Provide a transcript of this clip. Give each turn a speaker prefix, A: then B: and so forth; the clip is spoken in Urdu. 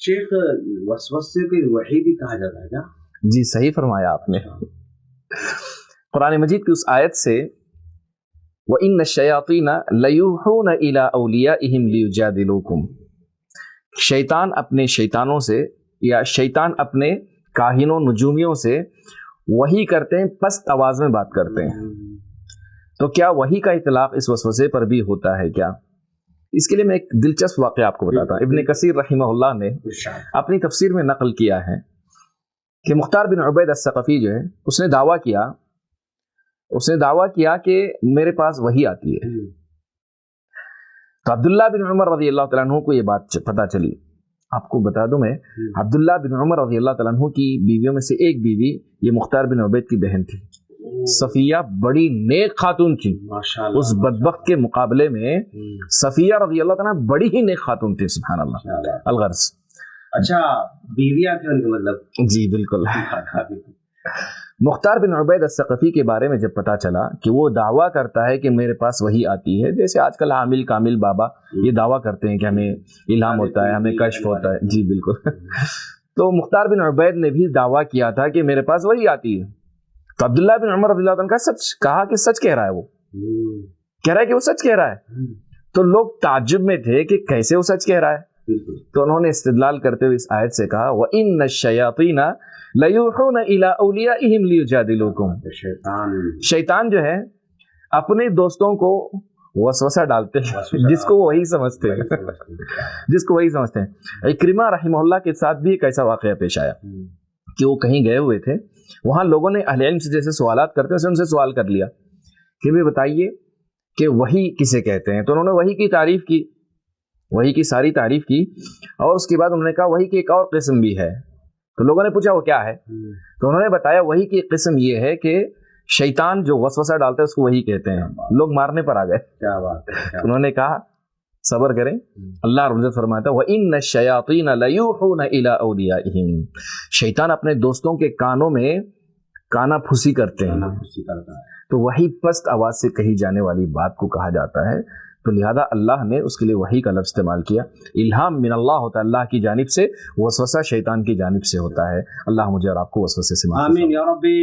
A: شیخ وسوسے کو وحی بھی کہا جاتا ہے کیا؟
B: جی صحیح فرمایا آپ نے. قرآن مجید کی اس آیت سے وَإِنَّ الشَّيَاطِينَ لَيُوحُونَ إِلَىٰ أَوْلِيَائِهِمْ لِيُجَادِلُوكُمْ. شیطان اپنے شیطانوں سے یا شیطان اپنے کاہنوں نجومیوں سے وحی کرتے ہیں، پست آواز میں بات کرتے ہیں. تو کیا وحی کا اطلاق اس وسوسے پر بھی ہوتا ہے کیا؟ اس کے لیے میں ایک دلچسپ واقعہ آپ کو بتاتا ہوں. ابن کثیر رحمہ اللہ نے اپنی تفسیر میں نقل کیا ہے کہ مختار بن عبید الثقفی جو ہے اس نے دعویٰ کیا کہ میرے پاس وحی آتی ہے. تو عبداللہ بن عمر رضی اللہ تعالیٰ عنہ کو یہ بات پتہ چلی. آپ کو بتا دوں میں، عبداللہ بن عمر رضی اللہ تعالیٰ عنہ کی بیویوں میں سے ایک بیوی یہ مختار بن عبید کی بہن تھی. صفیہ بڑی نیک خاتون تھی. اس بدبخت کے مقابلے میں صفیہ رضی اللہ تعالیٰ بڑی ہی نیک خاتون تھی. سبحان اللہ. الغرض
A: اچھا بیویاں تھیں ان کا مطلب؟
B: جی بالکل. مختار بن عبید الثقفی کے بارے میں جب پتا چلا کہ وہ دعویٰ کرتا ہے کہ میرے پاس وحی آتی ہے، جیسے آج کل عامل کامل بابا یہ دعویٰ کرتے ہیں کہ ہمیں الہام ہوتا ہے، ہمیں کشف ہوتا ہے. جی بالکل. تو مختار بن عبید نے بھی دعویٰ کیا تھا کہ میرے پاس وحی آتی ہے. تو عبداللہ بن عمر رضی اللہ عنہ کا سچ کہا کہ سچ کہہ رہا ہے، وہ کہہ رہا ہے کہ وہ سچ کہہ رہا ہے. تو لوگ تعجب میں تھے کہ کیسے وہ سچ کہہ رہا ہے. تو انہوں نے استدلال کرتے ہوئے اس آیت سے کہا وَإِنَّ الشَّيَاطِينَ لَيُوحُونَ إِلَىٰ أَوْلِيَائِهِمْ لِيُجَادِلُوكُمْ. شیطان جو ہے اپنے دوستوں کو وسوسہ ڈالتے ہیں جس کو وہی سمجھتے ہیں. اکرمہ رحمہ اللہ کے ساتھ بھی ایک ایسا واقعہ پیش آیا کہ وہ کہیں گئے ہوئے تھے، وہاں لوگوں نے اہل علم سے جیسے سوالات کرتے ہیں ان سے سوال کر لیا کہ بھی بتائیے کہ وحی کسے کہتے ہیں. تو انہوں نے وحی کی تعریف کی، وحی کی ساری تعریف کی، اور اس کے بعد انہوں نے کہا وحی کی ایک اور قسم بھی ہے. تو لوگوں نے پوچھا وہ کیا ہے؟ تو انہوں نے بتایا وحی کی ایک قسم یہ ہے کہ شیطان جو وسوسہ ڈالتا ہے اس کو وحی کہتے ہیں. لوگ مارنے پر آ گئے.
A: کیا بات ہے.
B: انہوں نے کہا صبر کریں. اللہ رب العزت فرماتا ہے وَإِنَّ الشَّيَاطِينَ لَيُوحُونَ إِلَىٰ أَوْلِيَائِهِمْ. شیطان اپنے دوستوں کے کانوں میں کانا پھوسی کرتے ہیں. تو وحی پست آواز سے کہی جانے والی بات کو کہا جاتا ہے. تو لہذا اللہ نے اس کے لیے وحی کا لفظ استعمال کیا. الہام من اللہ ہوتا ہے، اللہ کی جانب سے، وسوسہ شیطان کی جانب سے ہوتا ہے. اللہ مجھے اور آپ کو وسوسے سے
A: آمین یا رب.